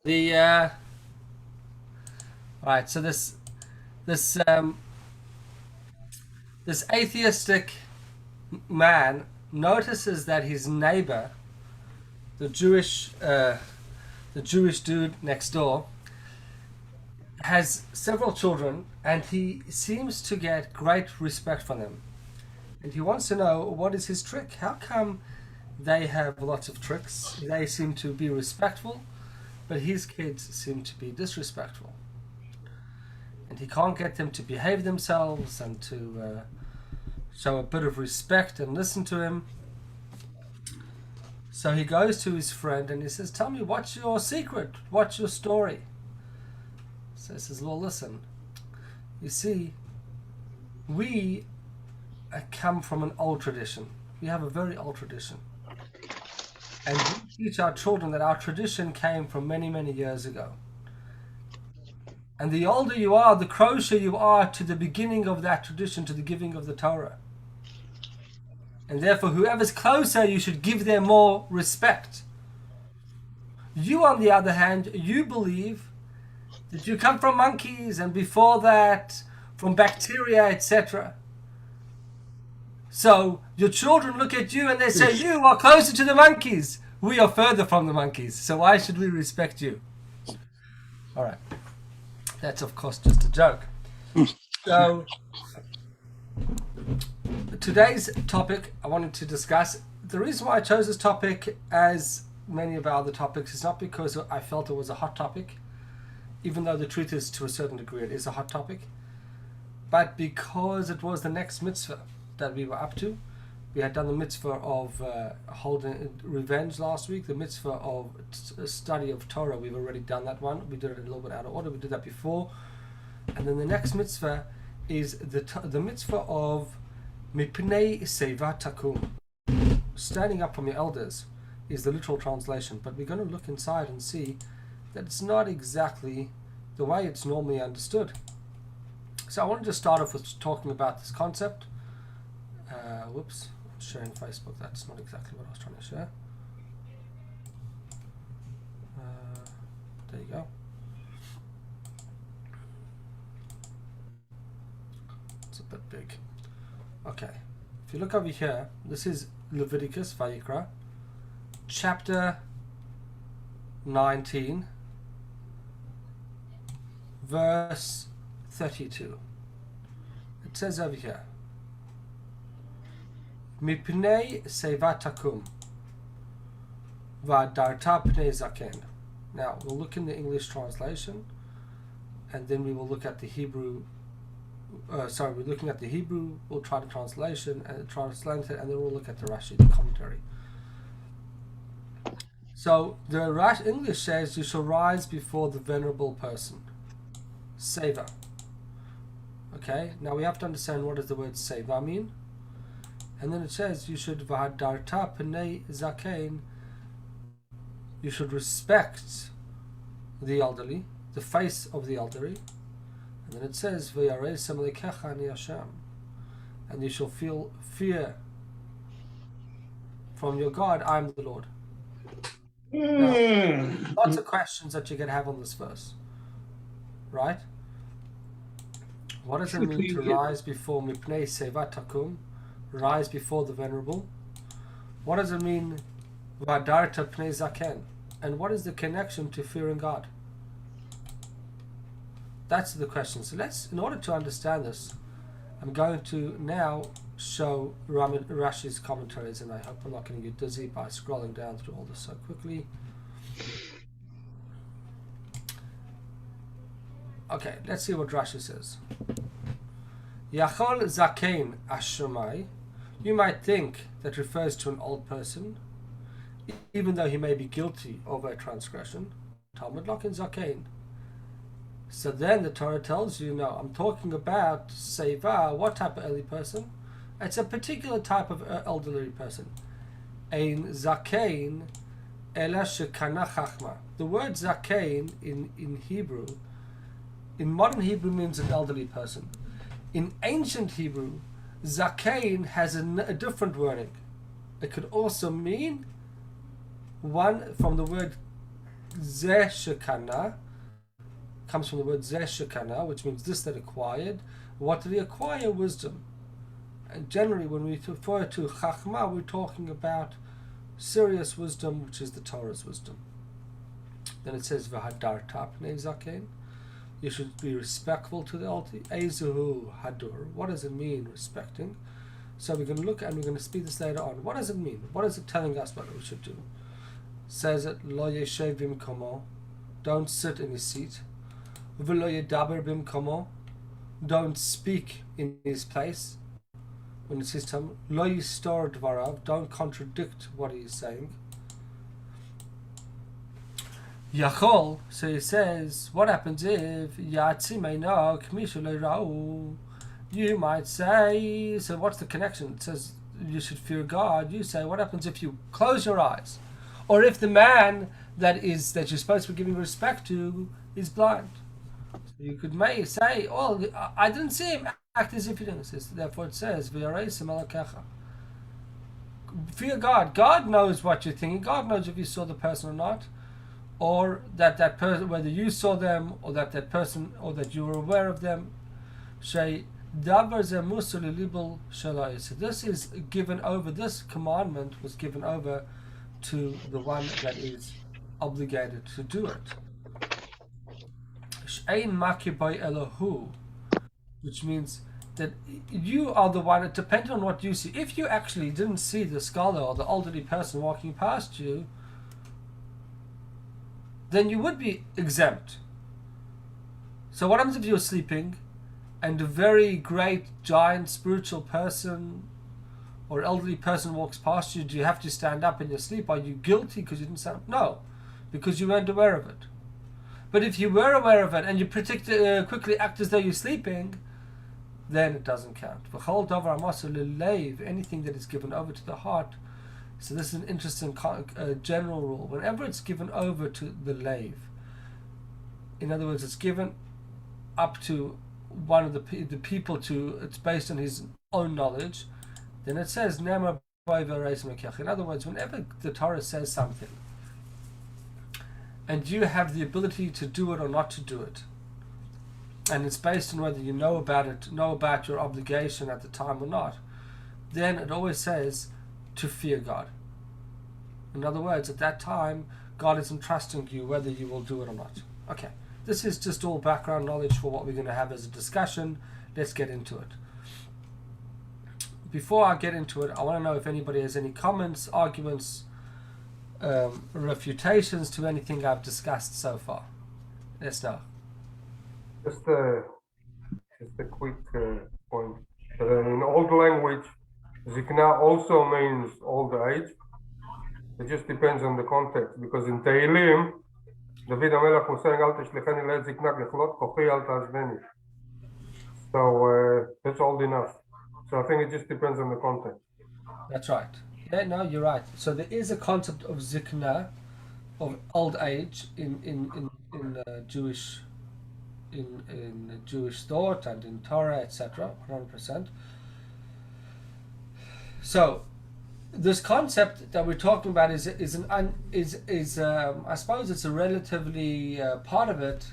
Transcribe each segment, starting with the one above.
The right. So this this atheistic man notices that his neighbor, the Jewish dude next door, has several children, and he seems to get great respect from them. And he wants to know what is his trick. How come they have lots of tricks? They seem to be respectful, but his kids seem to be disrespectful. And he can't get them to behave themselves and to show a bit of respect and listen to him. So he goes to his friend and he says, "Tell me, what's your secret? What's your story?" So he says, "Well, listen, you see, we come from an old tradition. We have a very old tradition. And we teach our children that our tradition came from many, many years ago. And the older you are, the closer you are to the beginning of that tradition, to the giving of the Torah. And therefore, whoever's closer, you should give them more respect. You, on the other hand, you believe that you come from monkeys and before that, from bacteria, etc. So your children look at you and they say, you are closer to the monkeys. We are further from the monkeys. So why should we respect you?" All right. That's, of course, just a joke. So today's topic I wanted to discuss. The reason why I chose this topic, as many of our other topics, is not because I felt it was a hot topic, even though the truth is, to a certain degree, it is a hot topic, but because it was the next mitzvah that we were up to. We had done the mitzvah of holding revenge last week, the mitzvah of study of Torah. We've already done that one. We did it a little bit out of order. We did that before. And then the next mitzvah is the mitzvah of Mipnei Seva Takum. Standing up from your elders is the literal translation, but we're going to look inside and see that it's not exactly the way it's normally understood. So I wanted to start off with talking about this concept. Whoops, sharing Facebook, that's not exactly what I was trying to share. There you go. It's a bit big. Okay, if you look over here, this is Leviticus, Vayikra, chapter 19, verse 32. It says over here, Mipnei Seva Takum V'adarta Pnei Zaken. Now we'll look in the English translation, and then we will look at the Hebrew. We're looking at the Hebrew. We'll try the translation and translate it, and then we'll look at the Rashi, the commentary. So the English says, "You shall rise before the venerable person." Seva. Okay. Now we have to understand, what does the word seva mean? And then it says, you should v'hadarta pnei zaken. You should respect the elderly, the face of the elderly. And then it says, v'yareisem lekecha ani Hashem. And you shall feel fear from your God. I am the Lord. Now, lots of questions that you can have on this verse, right? What does it mean to rise before Mipnei Seva Takum? Rise before the venerable. What does it mean, Vadarta Pnei Zaken? And what is the connection to fearing God? That's the question. So in order to understand this, I'm going to now show Rashi's commentaries, and I hope I'm not going to get dizzy by scrolling down through all this so quickly. Okay, let's see what Rashi says. Yachol Zaken Ashramai. You might think that refers to an old person, even though he may be guilty of a transgression. Talmud Lokin Zaken. So then the Torah tells you, no, I'm talking about Seva. What type of elderly person? It's a particular type of elderly person. Ein Zaken Ela Shekana Chachma. The word Zaken in Hebrew, in modern Hebrew, means an elderly person. In ancient Hebrew, Zakein has a different wording. It could also mean one from the word Zeh shekana comes from the word zeh shekana, which means this that acquired. What did he acquire? Wisdom. And generally, when we refer to chachma, we're talking about serious wisdom, which is the Torah's wisdom. Then it says v'hadarta pnei zaken. You should be respectful to the elder. Ezuhu hadur. What does it mean, respecting? So we're going to look and we're going to speak this later on. What does it mean? What is it telling us what we should do? It says it lo yeshev bimkomo. Don't sit in his seat. V'lo yedaber bimkomo. Don't speak in his place. When it says to him, lo yistor dvarav. Don't contradict what he is saying. Yachol, so he says, what happens if Yatzimeino Kmishu Leirau? You might say, so what's the connection? It says you should fear God. You say, what happens if you close your eyes? Or if the man that you're supposed to be giving respect to is blind? So you could may say, oh, I didn't see him, act as if he didn't. Therefore it says, fear God. God knows what you're thinking. God knows if you saw the person or not. Or that person, whether you saw them, or that person, or that you were aware of them. So this is given over, this commandment was given over to the one that is obligated to do it. Which means that you are the one, depending on what you see. If you actually didn't see the scholar or the elderly person walking past you, then you would be exempt. So what happens if you're sleeping and a very great giant spiritual person or elderly person walks past you? Do you have to stand up in your sleep? Are you guilty because you didn't stand up? No, because you weren't aware of it. But if you were aware of it and you quickly act as though you're sleeping, then it doesn't count. Anything that is given over to the heart. So this is an interesting general rule. Whenever it's given over to the lave, in other words, it's given up to one of the people it's based on his own knowledge, then it says, in other words, whenever the Torah says something, and you have the ability to do it or not to do it, and it's based on whether you know about your obligation at the time or not, then it always says to fear God. In other words, at that time, God is entrusting you whether you will do it or not. Okay, this is just all background knowledge for what we're going to have as a discussion. Let's get into it. Before I get into it, I want to know if anybody has any comments, arguments, refutations to anything I've discussed so far. Let's know. Just a quick point. In old language, Zikna also means old age. It just depends on the context, because in Tehillim, David HaMelech was saying, Al tishlicheni le'et zikna lechlot kochi al ta'azveni. So that's old enough. So I think it just depends on the context. That's right. Yeah, no, you're right. So there is a concept of zikna, of old age in Jewish thought and in Torah, etc. 100%. So this concept that we're talking about is I suppose it's a relatively part of it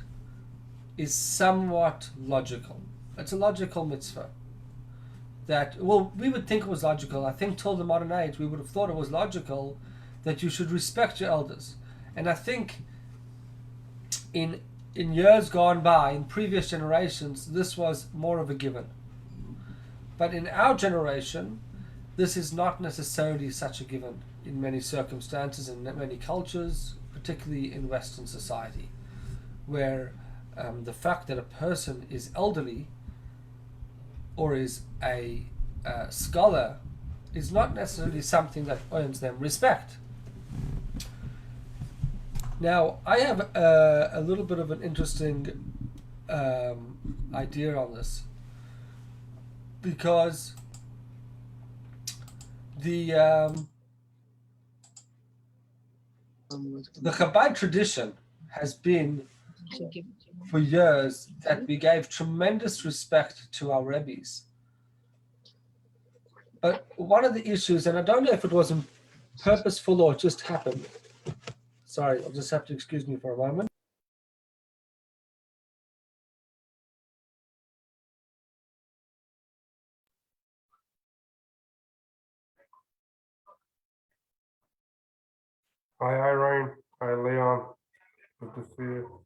is somewhat logical. It's a logical mitzvah. That, well, we would think it was logical. I think till the modern age we would have thought it was logical that you should respect your elders. And I think in years gone by, in previous generations, this was more of a given. But in our generation, this is not necessarily such a given in many circumstances and many cultures, particularly in Western society, where the fact that a person is elderly or is a scholar is not necessarily something that earns them respect. Now, I have a little bit of an interesting idea on this, because the Chabad tradition has been for years that we gave tremendous respect to our Rebbes. But one of the issues, and I don't know if it was purposeful or just happened, Sorry, you'll just have to excuse me for a moment. Hi, Irene. Hi, Leon. Good to see you.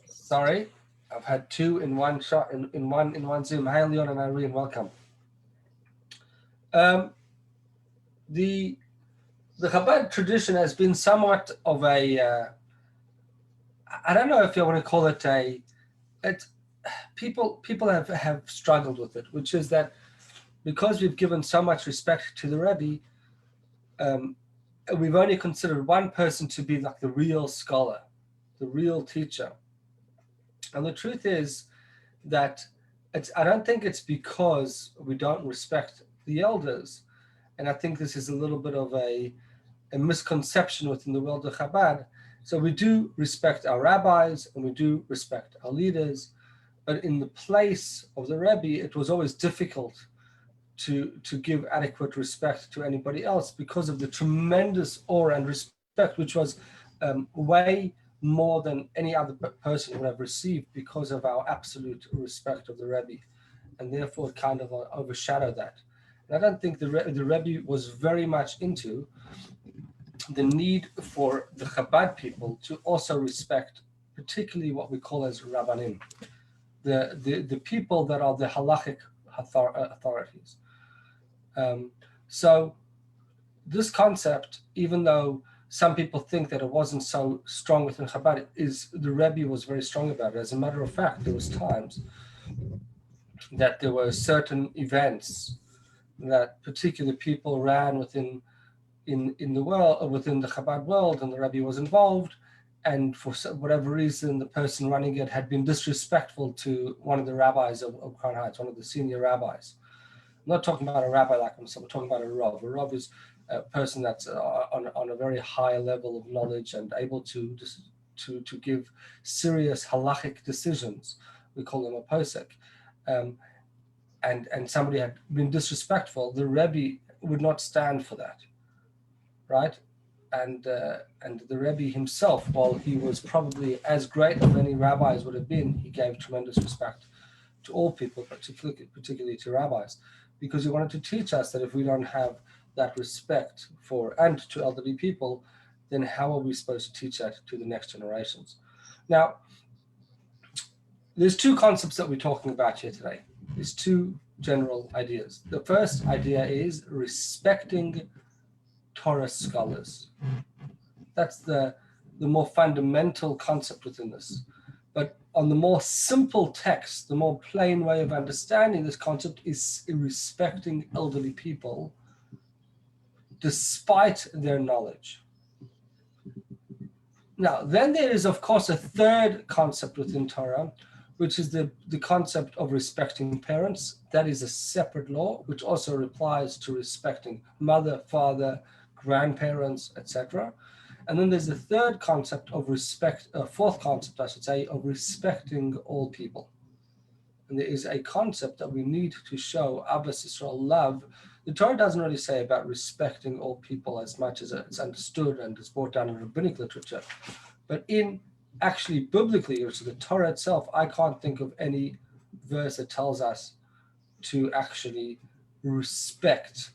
Sorry, I've had two in one shot in one Zoom. Hi, Leon and Irene, welcome. The Chabad tradition has been somewhat of a I don't know if you want to call it people have struggled with it, which is that because we've given so much respect to the Rebbe, we've only considered one person to be like the real scholar, the real teacher. And the truth is that I don't think it's because we don't respect the elders. And I think this is a little bit of a misconception within the world of Chabad. So we do respect our rabbis and we do respect our leaders, but in the place of the Rebbe, it was always difficult to give adequate respect to anybody else because of the tremendous awe and respect, which was way more than any other person would have received because of our absolute respect of the Rebbe, and therefore it kind of overshadowed that. And I don't think the Rebbe was very much into the need for the Chabad people to also respect, particularly what we call as Rabbanim, the people that are the halachic authorities. So this concept, even though some people think that it wasn't so strong within Chabad, the Rebbe was very strong about it. As a matter of fact, there was times that there were certain events that particular people ran within the world, within the Chabad world, and the Rebbe was involved, and for whatever reason, the person running it had been disrespectful to one of the rabbis of Crown Heights, one of the senior rabbis. I'm not talking about a rabbi like himself, we're talking about a Rav. A Rav is a person that's on a very high level of knowledge and able to give serious halachic decisions. We call them a posek. And somebody had been disrespectful, the Rebbe would not stand for that, right? And the Rebbe himself, while he was probably as great as any rabbis would have been, he gave tremendous respect to all people, particularly to rabbis, because he wanted to teach us that if we don't have that respect for and to elderly people, then how are we supposed to teach that to the next generations? Now, there's two concepts that we're talking about here today. There's two general ideas. The first idea is respecting Torah scholars. That's the more fundamental concept within this. But on the more simple text, the more plain way of understanding this concept is respecting elderly people despite their knowledge. Now, then there is, of course, a third concept within Torah, which is the concept of respecting parents. That is a separate law, which also applies to respecting mother, father, grandparents, etc. And then there's a third concept of respect, a fourth concept, I should say, of respecting all people. And there is a concept that we need to show Abbas Yisrael love. The Torah doesn't really say about respecting all people as much as it's understood and is brought down in rabbinic literature. But in actually biblically, or to the Torah itself, I can't think of any verse that tells us to actually respect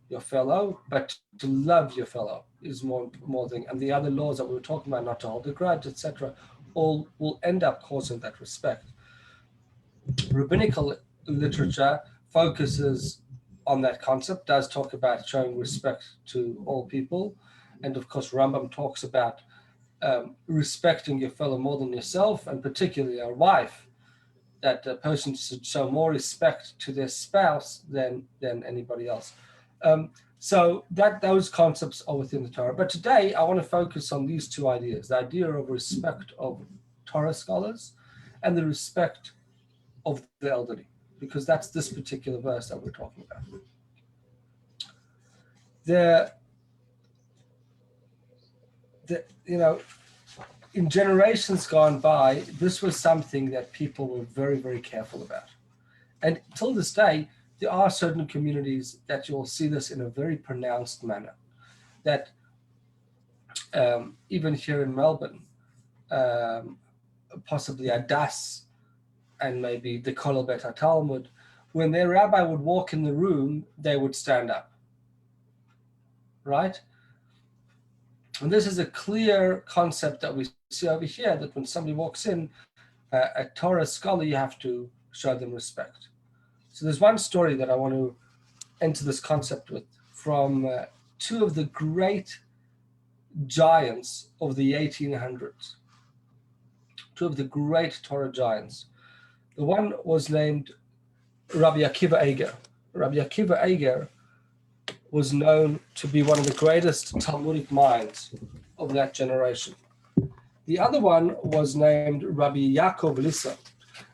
your fellow, but to love your fellow is more thing. And the other laws that we were talking about, not to hold a grudge, etc., all will end up causing that respect. Rabbinical literature focuses on that concept, does talk about showing respect to all people. And of course, Rambam talks about respecting your fellow more than yourself, and particularly our wife, that a person should show more respect to their spouse than anybody else. So those concepts are within the Torah. But today I want to focus on these two ideas, the idea of respect of Torah scholars and the respect of the elderly, because that's this particular verse that we're talking about. In generations gone by, this was something that people were very, very careful about. And till this day, there are certain communities that you'll see this in a very pronounced manner. That even here in Melbourne, possibly Adass and maybe the Kollel Bet HaTalmud, when their rabbi would walk in the room, they would stand up. Right? And this is a clear concept that we see over here, that when somebody walks in, a Torah scholar, you have to show them respect. So there's one story that I want to enter this concept with from two of the great giants of the 1800s, two of the great Torah giants. The one was named Rabbi Akiva Eiger. Rabbi Akiva Eiger was known to be one of the greatest Talmudic minds of that generation. The other one was named Rabbi Yaakov Lissa.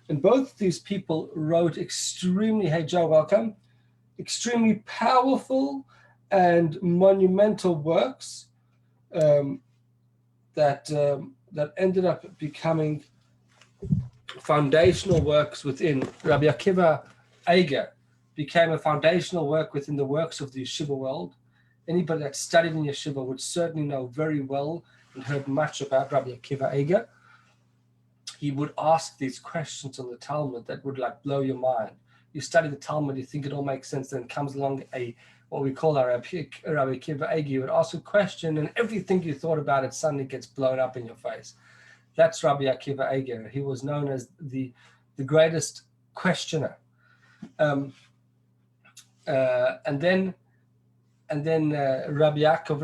And both these people wrote extremely, hey Joe, welcome, extremely powerful and monumental works that ended up becoming foundational works within. Rabbi Akiva Eiger became a foundational work within the works of the yeshiva world. Anybody that studied in yeshiva would certainly know very well and heard much about Rabbi Akiva Eiger. He would ask these questions on the Talmud that would like blow your mind. You study the Talmud, you think it all makes sense, then comes along what we call our Rabbi Akiva Eiger. You would ask a question and everything you thought about it suddenly gets blown up in your face. That's Rabbi Akiva Eiger. He was known as the greatest questioner. And then Rabbi Yaakov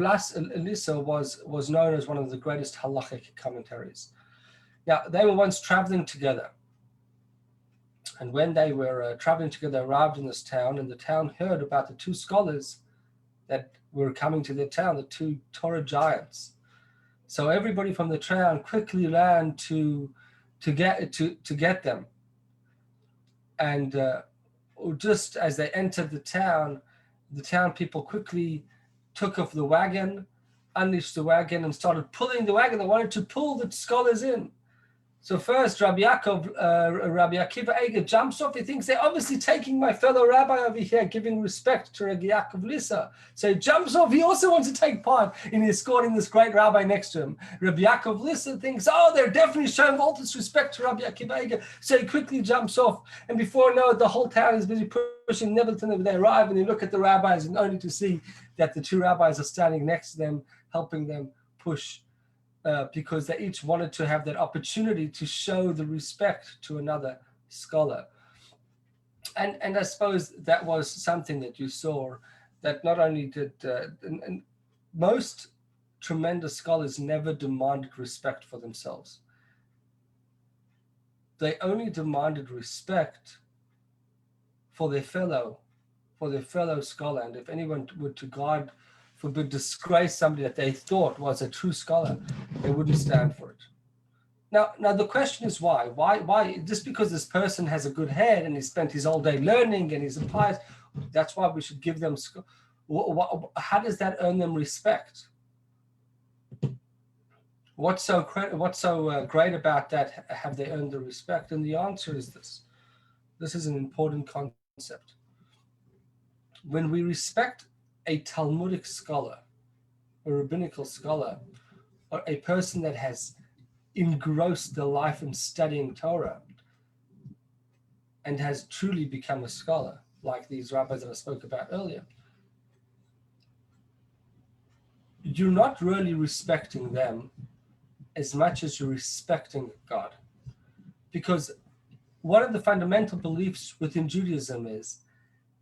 Lissa was known as one of the greatest halachic commentaries. Now, they were once traveling together. And when they were traveling together, arrived in this town, and the town heard about the two scholars that were coming to their town, the two Torah giants. So everybody from the town quickly ran to get them. And just as they entered the town people quickly took off the wagon, unleashed the wagon, and started pulling the wagon. They wanted to pull the scholars in. So first, Rabbi Akiva Eiger jumps off. He thinks they're obviously taking my fellow rabbi over here, giving respect to Rabbi Yaakov Lissa. So he jumps off. He also wants to take part in escorting this great rabbi next to him. Rabbi Yaakov Lissa thinks, they're definitely showing all this respect to Rabbi Akiva Eiger. So he quickly jumps off. And before you know it, the whole town is busy pushing. Nevertheless, they arrive and they look at the rabbis, and only to see that the two rabbis are standing next to them, helping them push. Because they each wanted to have that opportunity to show the respect to another scholar. And I suppose that was something that you saw, that not only did and most tremendous scholars never demanded respect for themselves. They only demanded respect for their fellow scholar. And if anyone were to God forbid disgrace somebody that they thought was a true scholar, they wouldn't stand for it. Now the question is why? Why? Just because this person has a good head and he spent his whole day learning and he's a pious, that's why we should give them. How does that earn them respect? What's so great about that? Have they earned the respect? And the answer is this. This is an important concept. When we respect a Talmudic scholar, a rabbinical scholar, or a person that has engrossed their life in studying Torah and has truly become a scholar, like these rabbis that I spoke about earlier, you're not really respecting them as much as you're respecting God. Because one of the fundamental beliefs within Judaism is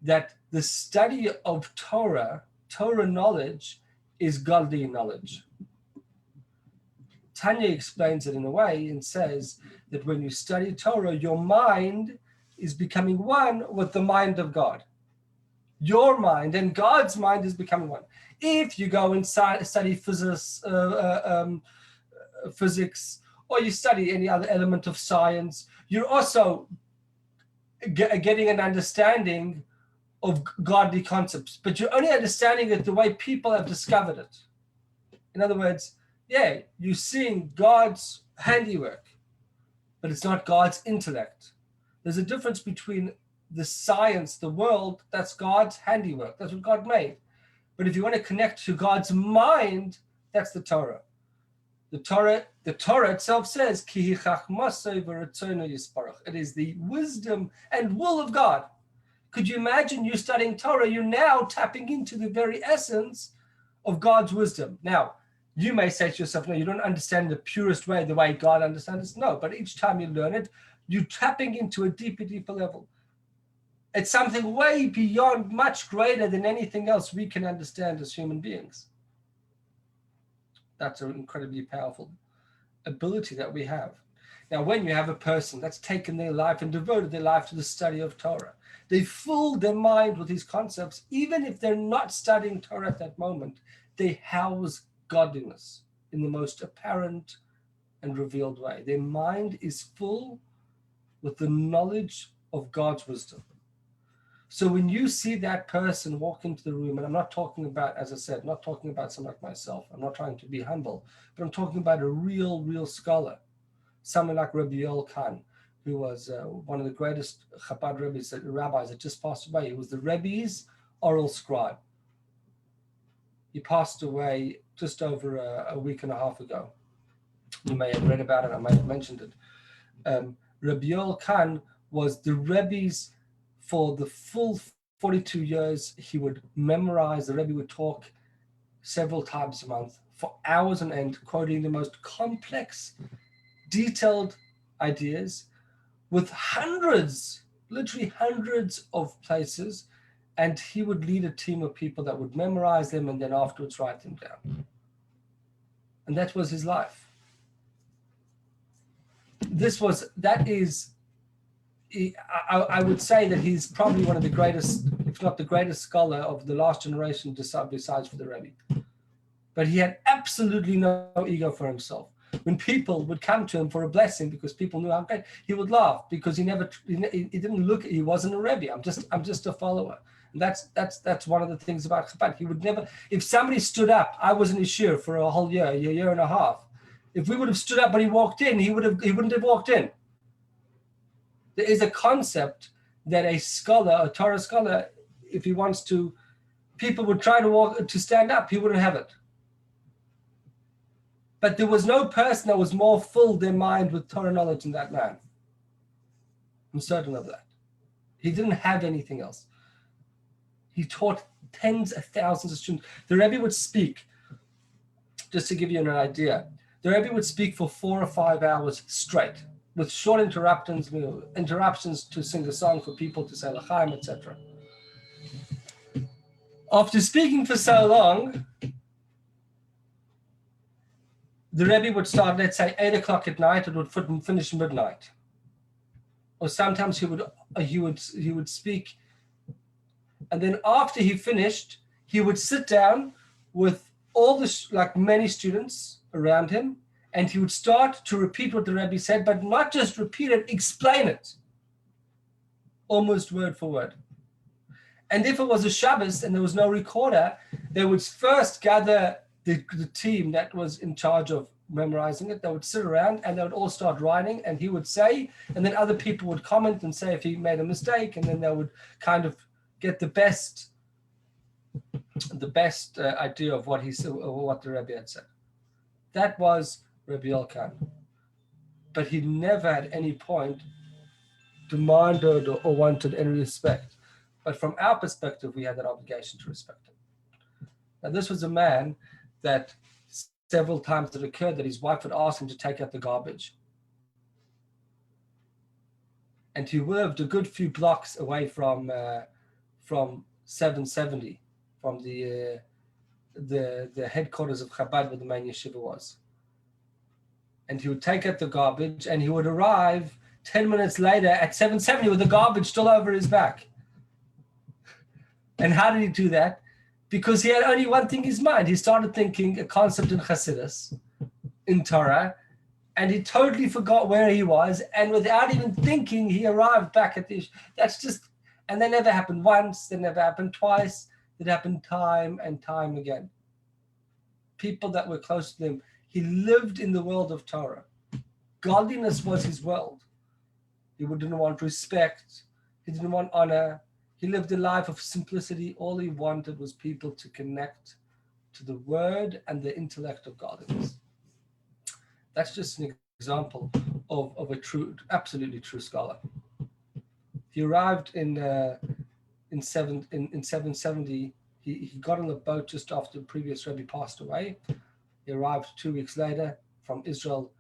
that the study of Torah knowledge, is godly knowledge. Tanya explains it in a way and says that when you study Torah, your mind is becoming one with the mind of God. Your mind and God's mind is becoming one. If you go inside study physics, or you study any other element of science, you're also getting an understanding of godly concepts, but you're only understanding it the way people have discovered it. In other words, you're seeing God's handiwork, but it's not God's intellect. There's a difference between the science, the world, that's God's handiwork. That's what God made. But if you want to connect to God's mind, that's the Torah. The Torah itself says, Ki it is the wisdom and will of God. Could you imagine you studying Torah? You're now tapping into the very essence of God's wisdom. Now, you may say to yourself, no, you don't understand the purest way, the way God understands it. No, but each time you learn it, you're tapping into a deeper, deeper level. It's something way beyond, much greater than anything else we can understand as human beings. That's an incredibly powerful ability that we have. Now, when you have a person that's taken their life and devoted their life to the study of Torah, they fill their mind with these concepts, even if they're not studying Torah at that moment, they house godliness in the most apparent and revealed way. Their mind is full with the knowledge of God's wisdom. So when you see that person walk into the room, and I'm not talking about, as I said, not talking about someone like myself, I'm not trying to be humble, but I'm talking about a real scholar, someone like Rabbi Yoel Khan, who was one of the greatest Chabad rabbis that just passed away. He was the Rebbe's oral scribe. He passed away just over a week and a half ago. You may have read about it, I may have mentioned it. Rabbi Yoel Khan was the Rebbe's for the full 42 years. He would memorize, the Rebbe would talk several times a month for hours on end, quoting the most complex, detailed ideas with hundreds, literally hundreds of places. And he would lead a team of people that would memorize them and then afterwards write them down. And that was his life. I would say that he's probably one of the greatest, if not the greatest scholar of the last generation besides for the Rebbe. But he had absolutely no ego for himself. When people would come to him for a blessing because people knew how great, he would laugh because he didn't look, he wasn't a Rebbe. I'm just a follower. And that's one of the things about Chabad. He would never, if somebody stood up, I was in his shiur for a whole year, a year and a half. If we would have stood up when he walked in, he wouldn't have walked in. There is a concept that a scholar, a Torah scholar, if he wants to, people would try to stand up, he wouldn't have it. But there was no person that was more filled their mind with Torah knowledge than that man. I'm certain of that. He didn't have anything else. He taught tens of thousands of students. The Rebbe would speak, just to give you an idea, the Rebbe would speak for 4 or 5 hours straight, with short interruptions to sing a song for people to say l'chaim, etc. After speaking for so long, the Rebbe would start, let's say, 8 o'clock at night. It would finish midnight. Or sometimes he would speak, and then after he finished, he would sit down with all many students around him, and he would start to repeat what the Rebbe said, but not just repeat it, explain it, almost word for word. And if it was a Shabbos and there was no recorder, they would first gather the team that was in charge of memorizing it. They would sit around and they would all start writing, and he would say, and then other people would comment and say if he made a mistake, and then they would kind of get the best idea of what he said, or what the Rebbe had said. That was Rabbi Yoel Khan. But he never at any point demanded or wanted any respect. But from our perspective, we had that obligation to respect him. Now, this was a man that several times it occurred that his wife would ask him to take out the garbage. And he lived a good few blocks away from 770, from the headquarters of Chabad, where the main yeshiva was. And he would take out the garbage, and he would arrive 10 minutes later at 770 with the garbage still over his back. And how did he do that? Because he had only one thing in his mind. He started thinking a concept in Chassidus, in Torah, and he totally forgot where he was. And without even thinking, he arrived back at the. And that never happened once. That never happened twice. It happened time and time again. People that were close to him. He lived in the world of Torah. Godliness was his world. He didn't want respect. He didn't want honor. He lived a life of simplicity. All he wanted was people to connect to the word and the intellect of godliness. That's just an example of a true, absolutely true scholar. He arrived in 770. He got on the boat just after the previous Rebbe passed away. He arrived 2 weeks later from Israel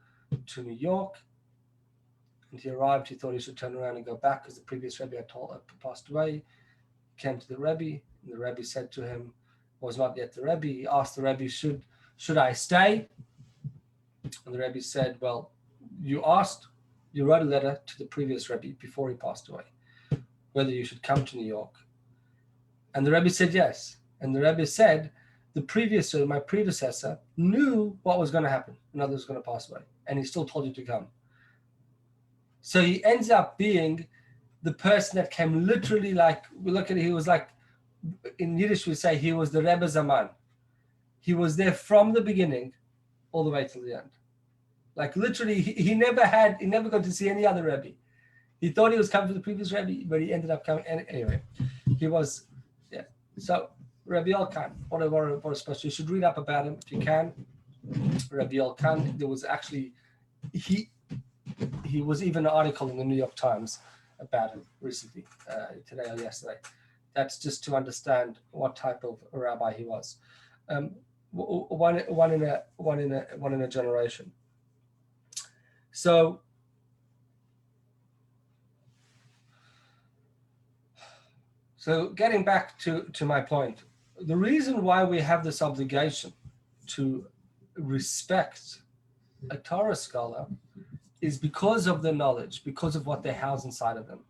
to New York. And he arrived, he thought he should turn around and go back because the previous Rebbe had passed away. He came to the Rebbe, and the Rebbe said to him, was not yet the Rebbe. He asked the Rebbe, should I stay? And the Rebbe said, well, you wrote a letter to the previous Rebbe before he passed away, whether you should come to New York. And the Rebbe said yes. And the Rebbe said, my predecessor knew what was going to happen. Another was going to pass away. And he still told you to come. So he ends up being the person that came literally, like, we look at it, he was like, in Yiddish we say he was the Rebbe Zaman. He was there from the beginning all the way till the end. Like literally, he never got to see any other Rebbe. He thought he was coming to the previous Rebbe, but he ended up coming. Anyway, he was, yeah. So Rabbi Elkan, what a special. You should read up about him if you can. Rabbi Elkan, there was actually, he was even an article in the New York Times about him recently, today or yesterday. That's just to understand what type of rabbi he was. One in a generation. So getting back to my point, the reason why we have this obligation to respect a Torah scholar is because of the knowledge, because of what they house inside of them.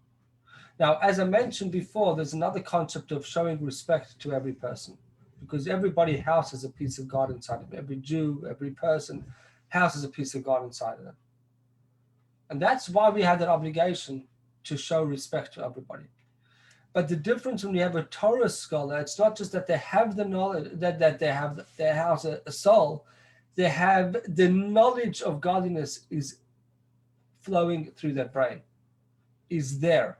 Now, as I mentioned before, there's another concept of showing respect to every person, because everybody houses a piece of God inside of them. Every Jew, every person houses a piece of God inside of them. And that's why we have that obligation to show respect to everybody. But the difference when you have a Torah scholar, it's not just that they have the knowledge, that they house a soul, they have the knowledge of godliness is flowing through their brain, is there.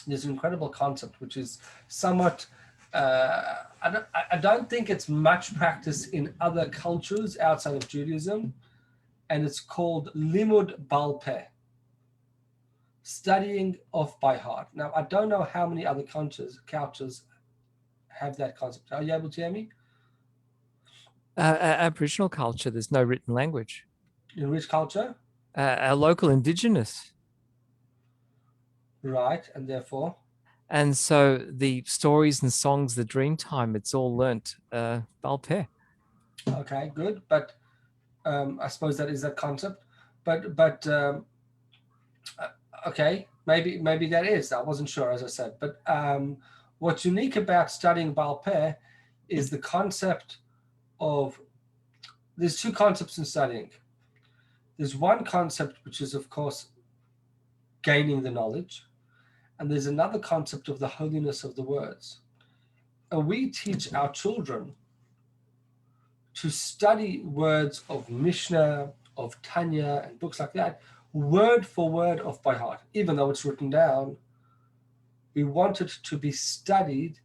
There's an incredible concept, which is somewhat, I don't think it's much practice in other cultures outside of Judaism, and it's called Limud Bal Peh, studying off by heart. Now, I don't know how many other cultures have that concept. Are you able to hear me? Aboriginal culture, there's no written language. In which culture? Our local indigenous. Right, and therefore? And so the stories and songs, the dream time, it's all learnt Bal Peh. Okay, good. But I suppose that is a concept. But okay, maybe that is. I wasn't sure, as I said. But what's unique about studying Bal Peh is the concept of, there's two concepts in studying. There's one concept, which is, of course, gaining the knowledge. And there's another concept of the holiness of the words. And we teach our children to study words of Mishnah, of Tanya, and books like that, word for word off by heart. Even though it's written down, we want it to be studied,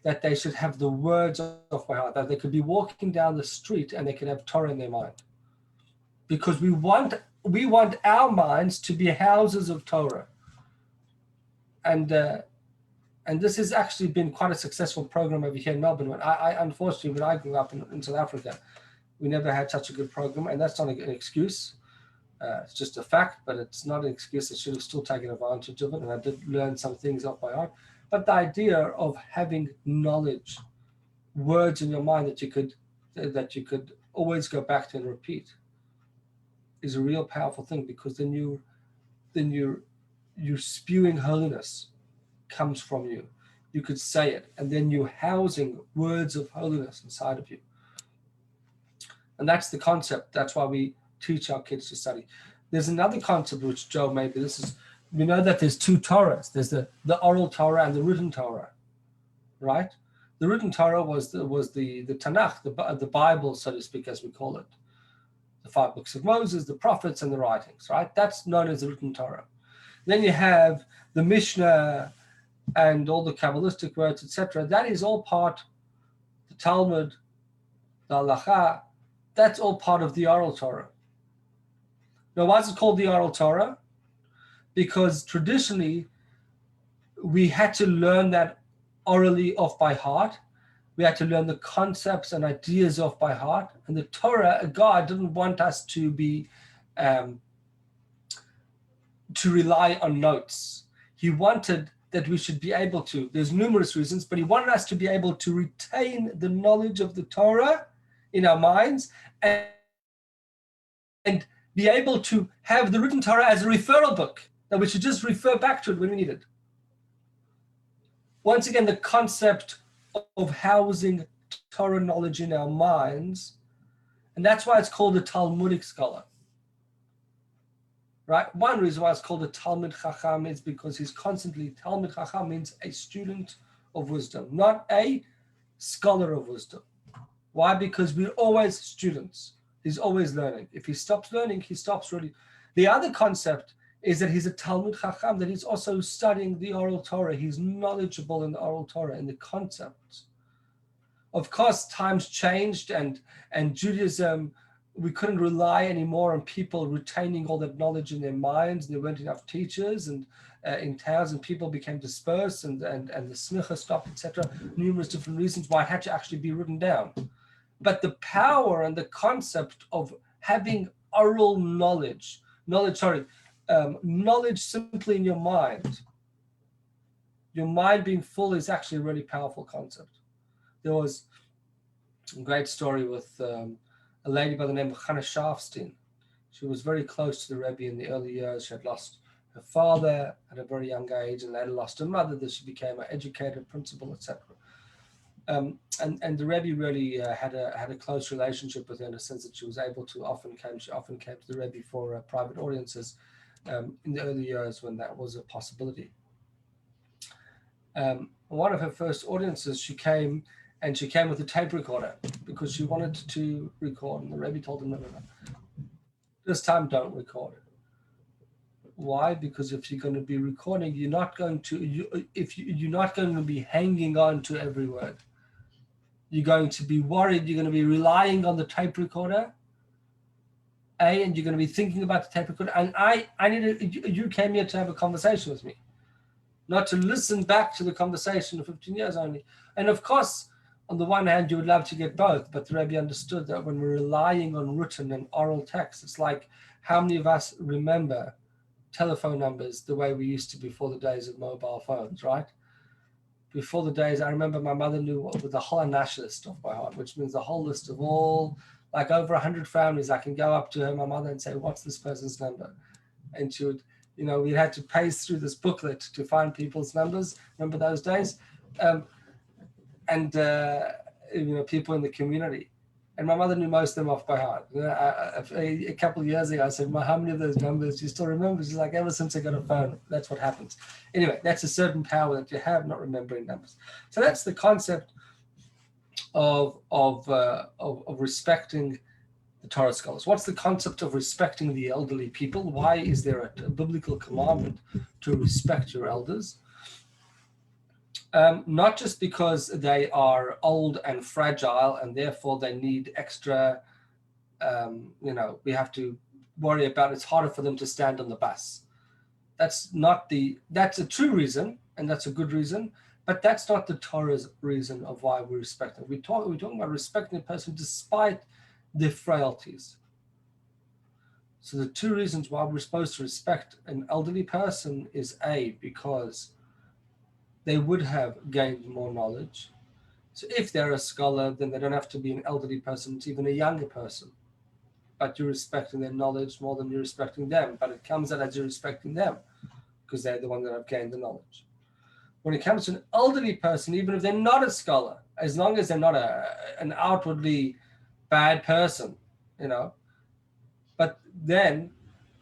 that they should have the words off by heart, that they could be walking down the street and they could have Torah in their mind. Because we want our minds to be houses of Torah. And this has actually been quite a successful program over here in Melbourne. Unfortunately, when I grew up in South Africa, we never had such a good program, and that's not an excuse. It's just a fact, but it's not an excuse. I should have still taken advantage of it, and I did learn some things off by heart. But the idea of having knowledge, words in your mind that you could always go back to and repeat, is a real powerful thing, because then you're spewing holiness comes from you. You could say it, and then you're housing words of holiness inside of you. And that's the concept. That's why we teach our kids to study. There's another concept, which Joe, maybe this is, we know that there's two Torahs. There's the oral Torah and the written Torah, right? The written Torah was the Tanakh, the Bible, so to speak, as we call it. The 5 books of Moses, the prophets, and the writings, right? That's known as the written Torah. Then you have the Mishnah and all the Kabbalistic words, etc. That is all part, the Talmud, the Halacha, that's all part of the oral Torah. Now, why is it called the oral Torah? Because traditionally, we had to learn that orally off by heart. We had to learn the concepts and ideas off by heart. And the Torah, God didn't want us to be, to rely on notes. He wanted that we should be able to, there's numerous reasons, but he wanted us to be able to retain the knowledge of the Torah in our minds and be able to have the written Torah as a referral book, that we should just refer back to it when we need it. Once again, the concept of housing Torah knowledge in our minds, and that's why it's called a Talmudic scholar. Right? One reason why it's called a Talmid Chacham is because he's constantly, Talmid Chacham means a student of wisdom, not a scholar of wisdom. Why? Because we're always students. He's always learning. If he stops learning, he stops really. The other concept is that he's a Talmud Chacham, that he's also studying the oral Torah. He's knowledgeable in the oral Torah, in the concepts. Of course, times changed, and Judaism, we couldn't rely anymore on people retaining all that knowledge in their minds. There weren't enough teachers and in towns, and people became dispersed, and the smicha stopped, etc. Numerous different reasons why it had to actually be written down. But the power and the concept of having oral knowledge simply in your mind being full is actually a really powerful concept. There was a great story with a lady by the name of Hannah Shafstein. She was very close to the Rebbe in the early years. She had lost her father at a very young age and later lost her mother. That she became an educator, principal, etc. And the Rebbe really had a close relationship with her in the sense that she was able to often came to the Rebbe for private audiences in the early years when that was a possibility. One of her first audiences, she came with a tape recorder because she wanted to record, and the Rebbe told her, no. This time don't record it. Why? Because if you're going to be recording, you're not going to be hanging on to every word. You're going to be worried. You're going to be relying on the tape recorder. And you're going to be thinking about the tape recorder. And you came here to have a conversation with me, not to listen back to the conversation of 15 years only. And of course, on the one hand, you would love to get both, but the Rebbe understood that when we're relying on written and oral text, it's like how many of us remember telephone numbers the way we used to before the days of mobile phones, right? Before the days, I remember my mother knew the whole Anash list off by heart, which means the whole list of all, like over 100 families. I can go up to her, my mother, and say, what's this person's number? And she would, we had to pace through this booklet to find people's numbers. Remember those days? People in the community. And my mother knew most of them off by heart. A couple of years ago, I said, how many of those numbers do you still remember? She's like, ever since I got a phone, that's what happens. Anyway, that's a certain power that you have, not remembering numbers. So that's the concept of respecting the Torah scholars. What's the concept of respecting the elderly people? Why is there a biblical commandment to respect your elders? Not just because they are old and fragile and therefore they need extra, we have to worry about, it's harder for them to stand on the bus. That's a true reason, and that's a good reason, but that's not the Torah's reason of why we respect them. We're talking about respecting a person despite their frailties. So the two reasons why we're supposed to respect an elderly person is A, because they would have gained more knowledge. So if they're a scholar, then they don't have to be an elderly person, it's even a younger person. But you're respecting their knowledge more than you're respecting them. But it comes out as you're respecting them because they're the one that have gained the knowledge. When it comes to an elderly person, even if they're not a scholar, as long as they're not an outwardly bad person, but then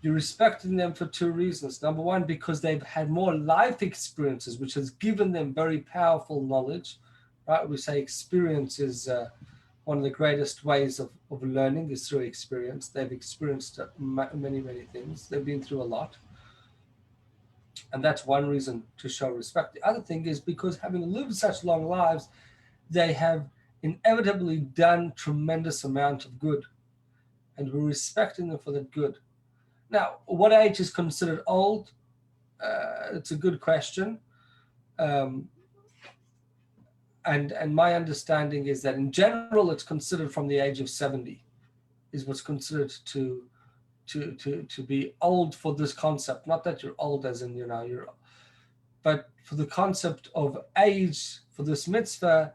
you're respecting them for two reasons. Number one, because they've had more life experiences, which has given them very powerful knowledge, right? We say experience is one of the greatest ways of learning is through experience. They've experienced many, many things. They've been through a lot. And that's one reason to show respect. The other thing is because having lived such long lives, they have inevitably done tremendous amount of good, and we're respecting them for that good. Now, what age is considered old? It's a good question. Um, and my understanding is that in general, it's considered from the age of 70 is what's considered to be old for this concept. Not that you're old as in, but for the concept of age for this mitzvah,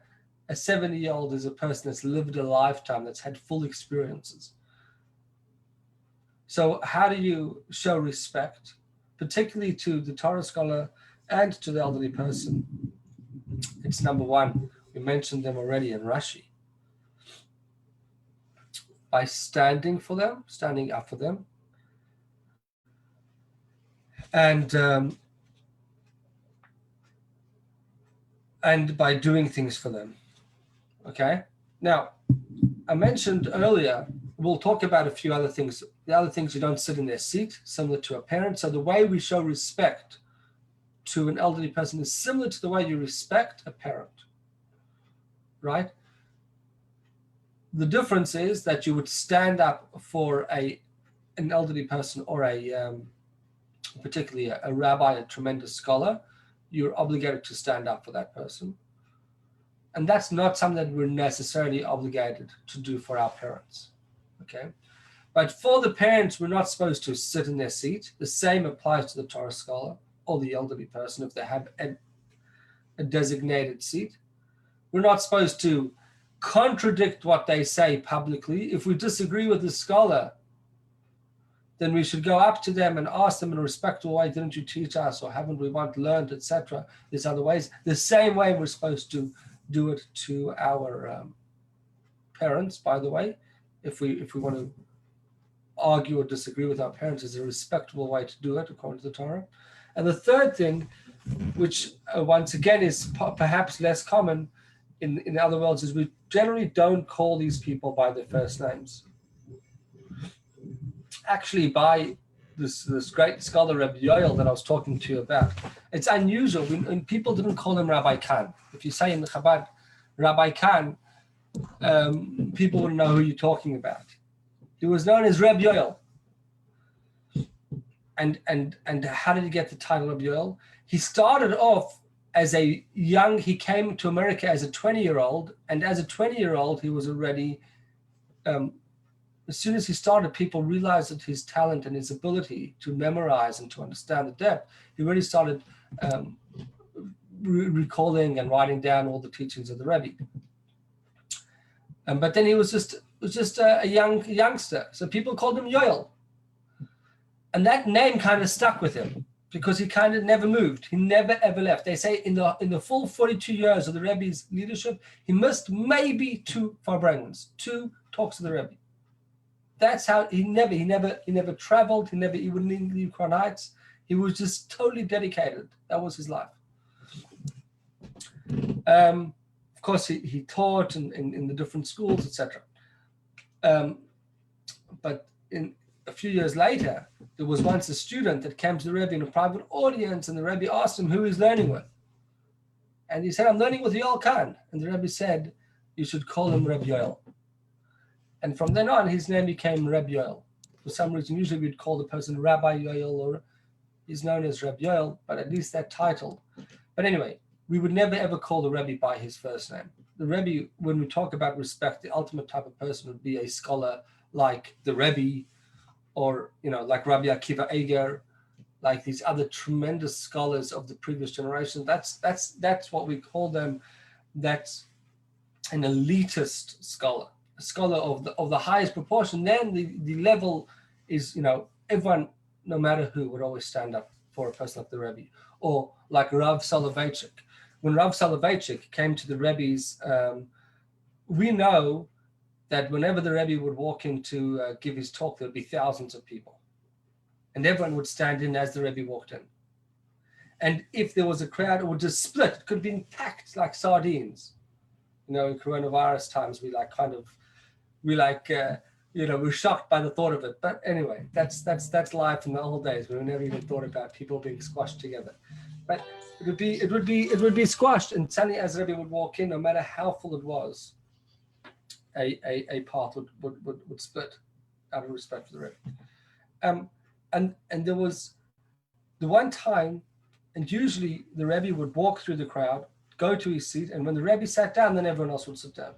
a 70-year-old is a person that's lived a lifetime, that's had full experiences. So how do you show respect, particularly to the Torah scholar and to the elderly person? It's number one, we mentioned them already in Rashi, by standing for them, standing up for them, and by doing things for them. Okay. Now, I mentioned earlier, we'll talk about a few other things. The other things, you don't sit in their seat, similar to a parent. So the way we show respect to an elderly person is similar to the way you respect a parent, right? The difference is that you would stand up for an elderly person, or particularly a rabbi, a tremendous scholar. You're obligated to stand up for that person. And that's not something that we're necessarily obligated to do for our parents, okay? But for the parents, we're not supposed to sit in their seat. The same applies to the Torah scholar or the elderly person if they have a designated seat. We're not supposed to contradict what they say publicly. If we disagree with the scholar, then we should go up to them and ask them in a respectful way, didn't you teach us, or haven't we once learned, etc. There's other ways. The same way we're supposed to do it to our parents, by the way. If we want to argue or disagree with our parents, is a respectable way to do it according to the Torah. And the third thing, which once again is perhaps less common in other worlds, is we generally don't call these people by their first names. Actually, by this great scholar Rabbi Yoel that I was talking to you about, it's unusual when people didn't call him Rabbi Khan. If you say in the Chabad Rabbi Khan, people wouldn't know who you're talking about. He was known as Rabbi Yoel. And how did he get the title of Yoel? He started off as he came to America as a 20-year-old, and as a 20-year-old, he was already, as soon as he started, people realized that his talent and his ability to memorize and to understand the depth, he really started recalling and writing down all the teachings of the Rebbe. But then he was just a youngster, so people called him Yoel. And that name kind of stuck with him because he kind of never moved. He never, ever left. They say in the full 42 years of the Rebbe's leadership, he missed maybe 2 farbrangans, 2 talks of the Rebbe. That's how he never traveled. He wouldn't even leave Crown Heights. He was just totally dedicated. That was his life. Of course, he taught in the different schools, etc. But a few years later, there was once a student that came to the Rebbe in a private audience, and the Rebbe asked him who he's learning with. And he said, I'm learning with Yoel Khan. And the Rebbe said, you should call him Reb Yoel. And from then on, his name became Reb Yoel. For some reason, usually we'd call the person Rabbi Yoel, or he's known as Reb Yoel, but at least that title. But anyway, we would never ever call the Rebbe by his first name. The Rebbe, when we talk about respect, the ultimate type of person would be a scholar like the Rebbe, or like Rabbi Akiva Eger, like these other tremendous scholars of the previous generation. That's what we call them. That's an elitist scholar, a scholar of the highest proportion. Then the level is, everyone, no matter who, would always stand up for a person like the Rebbe, or like Rav Soloveitchik. When Rav Soloveitchik came to the Rebbe's, we know that whenever the Rebbe would walk in to give his talk, there would be thousands of people. And everyone would stand in as the Rebbe walked in. And if there was a crowd, it would just split. It could have been packed like sardines. In coronavirus times, we we're shocked by the thought of it. But anyway, that's life in the old days. We never even thought about people being squashed together. But it would be squashed, and suddenly as Rebbe would walk in, no matter how full it was, a path would split out of respect for the Rebbe. And there was the one time, and usually the Rebbe would walk through the crowd, go to his seat, and when the Rebbe sat down, then everyone else would sit down.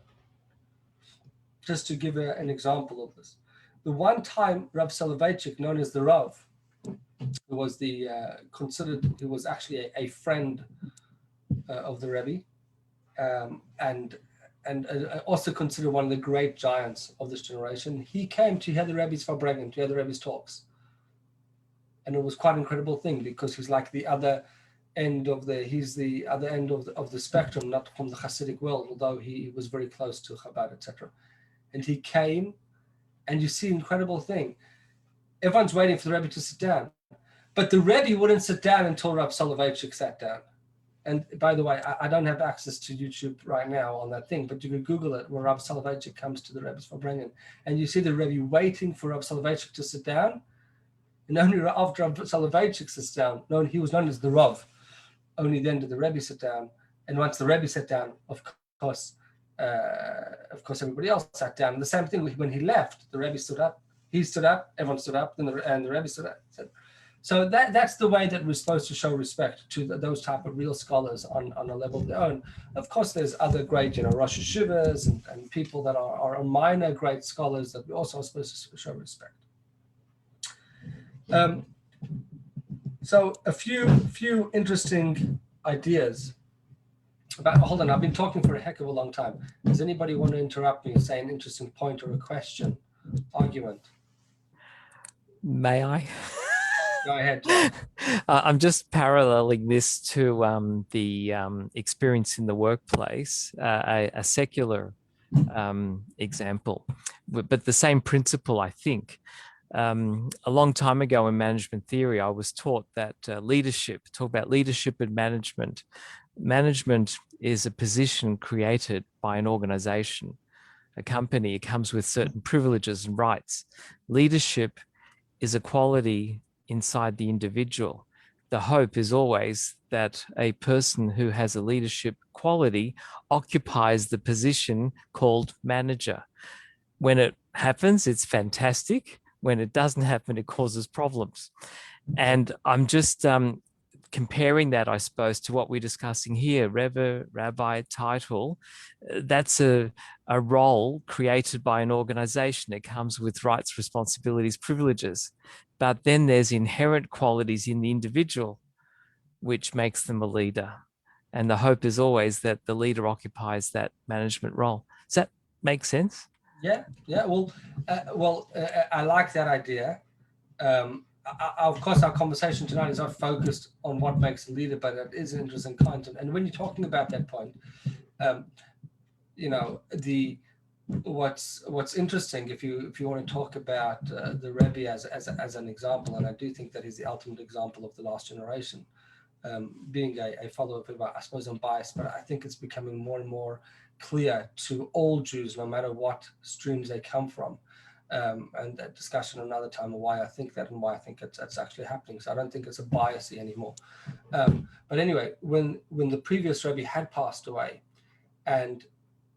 Just to give an example of this. The one time Rav Soloveitchik, known as the Rav, who was he was actually a friend of the Rebbe, and also considered one of the great giants of this generation. He came to hear the Rebbe's Farbrengen, to hear the Rebbe's talks. And it was quite an incredible thing, because he's like the other end of the spectrum, not from the Hasidic world, although he was very close to Chabad, etc. And he came, and you see an incredible thing. Everyone's waiting for the Rebbe to sit down, but the Rebbe wouldn't sit down until Rav Soloveitchik sat down. And by the way, I don't have access to YouTube right now on that thing, but you can Google it, where Rav Soloveitchik comes to the Rebbe's Farbrengen, and you see the Rebbe waiting for Rav Soloveitchik to sit down. And only after Rav Soloveitchik sits down, he was known as the Rav, only then did the Rebbe sit down. And once the Rebbe sat down, of course, everybody else sat down. And the same thing when he left, the Rebbe stood up, he stood up, everyone stood up, and the Rebbe stood up. So that's the way that we're supposed to show respect to those type of real scholars on a level of their own. Of course, there's other great, Rosh Hashivas and people that are minor great scholars that we also are supposed to show respect. So a few interesting ideas about, hold on, I've been talking for a heck of a long time. Does anybody want to interrupt me and say an interesting point or a question, argument? May I? Go ahead, John. I'm just paralleling this to the experience in the workplace, a secular example, but the same principle, I think. A long time ago in management theory, I was taught that talk about leadership and management. Management is a position created by an organization, a company. It comes with certain privileges and rights. Leadership is a quality inside the individual. The hope is always that a person who has a leadership quality occupies the position called manager. When it happens, it's fantastic. When it doesn't happen, it causes problems. And I'm just comparing that, I suppose, to what we're discussing here. Rebbe, rabbi title, that's a role created by an organization. It comes with rights, responsibilities, privileges. But then there's inherent qualities in the individual, which makes them a leader. And the hope is always that the leader occupies that management role. Does that make sense? Yeah. Well, I like that idea. Of course, our conversation tonight is not focused on what makes a leader, but it is an interesting content. And when you're talking about that point, what's interesting, if you want to talk about the Rebbe as an example, and I do think that he's the ultimate example of the last generation, being a follower of him, I suppose I'm biased, but I think it's becoming more and more clear to all Jews, no matter what streams they come from. And that discussion another time of why I think that and why I think it's actually happening. So I don't think it's a bias anymore. But anyway, when the previous Rebbe had passed away, and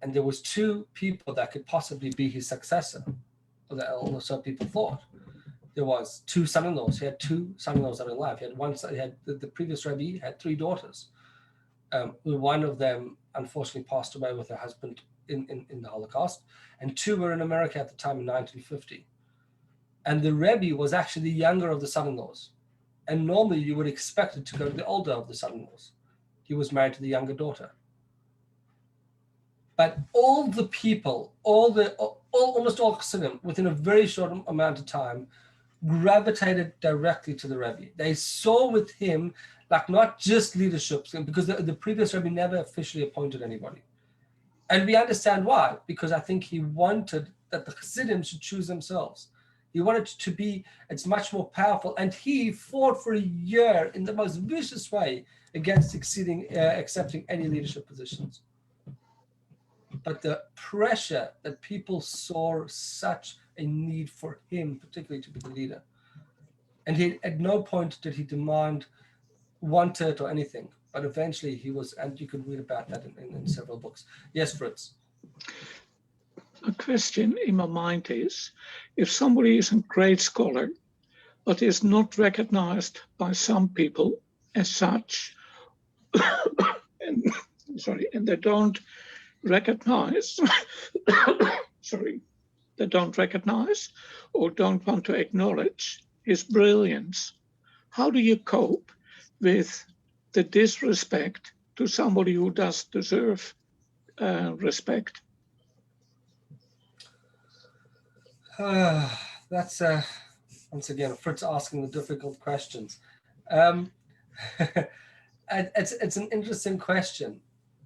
there was two people that could possibly be his successor, or so people thought. There was two son-in-laws. He had two son-in-laws that were alive. He had the previous Rebbe had three daughters. One of them unfortunately passed away with her husband in the Holocaust, and two were in America at the time in 1950. And the Rebbe was actually the younger of the son-in-laws. And normally you would expect it to go to the older of the son-in-laws. He was married to the younger daughter. But all the people, almost all Chassidim, within a very short amount of time, gravitated directly to the Rebbe. They saw with him, like, not just leadership, because the previous Rebbe never officially appointed anybody. And we understand why, because I think he wanted that the Chassidim should choose themselves. He wanted to be, it's much more powerful. And he fought for a year in the most vicious way against accepting any leadership positions. But the pressure that people saw such a need for him, particularly to be the leader. And at no point did he demand, want it or anything. But eventually he was, and you can read about that in several books. Yes, Fritz. A question in my mind is, if somebody is a great scholar, but is not recognized by some people as such, and they don't recognize, they don't recognize or don't want to acknowledge his brilliance. How do you cope with the disrespect to somebody who does deserve respect? That's once again Fritz asking the difficult questions. It's an interesting question,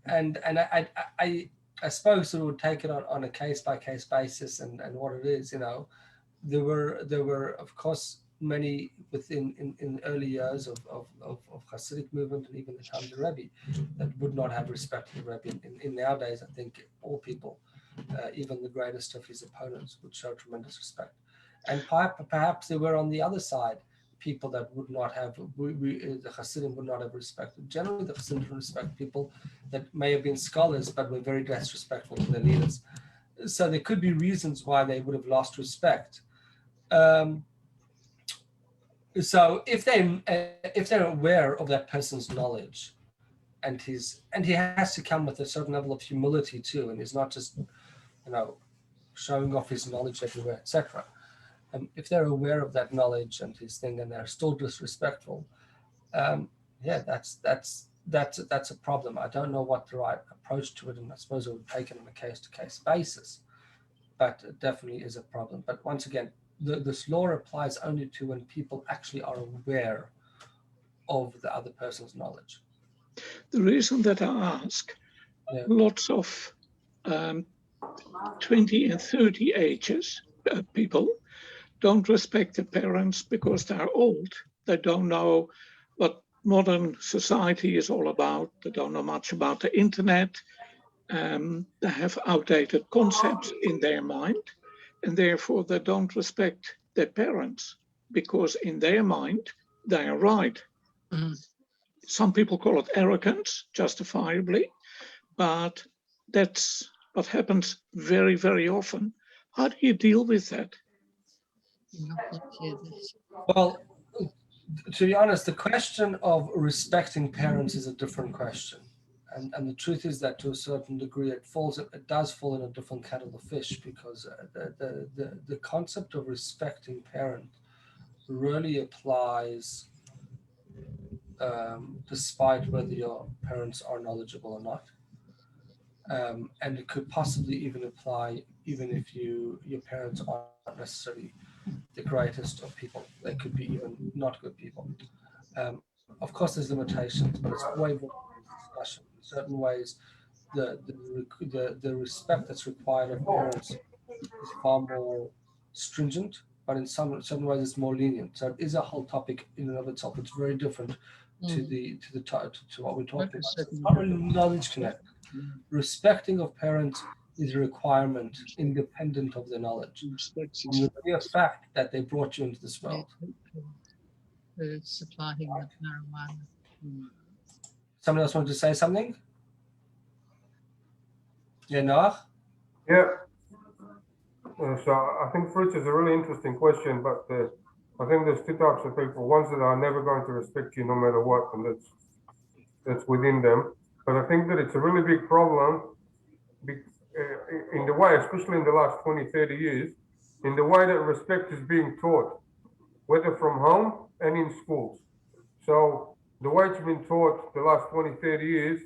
and I suppose it would take it on a case by case basis and what it is. You know, there were of course many in early years of Hasidic movement and even the Talmud Rebbe that would not have respect for the Rebbe. In nowadays, I think all people, even the greatest of his opponents, would show tremendous respect. And perhaps there were on the other side people that would not have, the Hasidim would not have respected. Generally, the Hasidim respect people that may have been scholars but were very disrespectful to their leaders. So there could be reasons why they would have lost respect. So if they're aware of that person's knowledge, and he has to come with a certain level of humility too, and he's not just, showing off his knowledge everywhere, etc. If they're aware of that knowledge and his thing, and they're still disrespectful, that's a problem. I don't know what the right approach to it, and I suppose it would take it on a case-to-case basis, but it definitely is a problem. But once again, this law applies only to when people actually are aware of the other person's knowledge. The reason that I ask, lots of 20 and 30 ages people don't respect their parents because they're old. They don't know what modern society is all about. They don't know much about the internet. They have outdated concepts in their mind, and therefore they don't respect their parents because in their mind they are right. Mm. Some people call it arrogance, justifiably, but that's what happens very, very often. How do you deal with that? Well, to be honest, the question of respecting parents is a different question. And the truth is that to a certain degree, it does fall in a different kettle of fish, because the concept of respecting parents really applies despite whether your parents are knowledgeable or not. And it could possibly even apply even if your parents aren't necessarily the greatest of people. They could be even not good people. Of course, there's limitations, but it's way more discussion. In certain ways, the respect that's required of parents is far more stringent, but in certain ways it's more lenient. So it is a whole topic in and of itself. It's very different to what we're talking about. It's not really knowledge connected. Respecting of parents is a requirement independent of the knowledge. And the mere fact that they brought you into this world. Supplying the marijuana. Somebody else wanted to say something? Yeah, Noah? Yeah. So I think Fritz is a really interesting question, but I think there's two types of people. Ones that are never going to respect you no matter what, and that's within them. But I think that it's a really big problem in the way, especially in the last 20, 30 years, in the way that respect is being taught, whether from home and in schools. So the way it's been taught the last 20, 30 years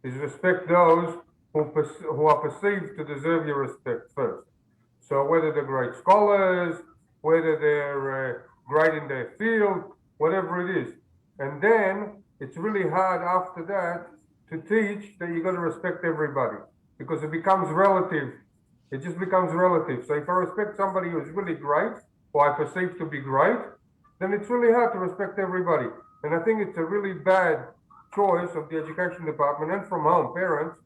is respect those who are perceived to deserve your respect first. So whether they're great scholars, whether they're great in their field, whatever it is. And then it's really hard after that to teach that you got to respect everybody, because it becomes relative. It just becomes relative. So if I respect somebody who's really great, or I perceive to be great, then it's really hard to respect everybody. And I think it's a really bad choice of the education department and from home, parents.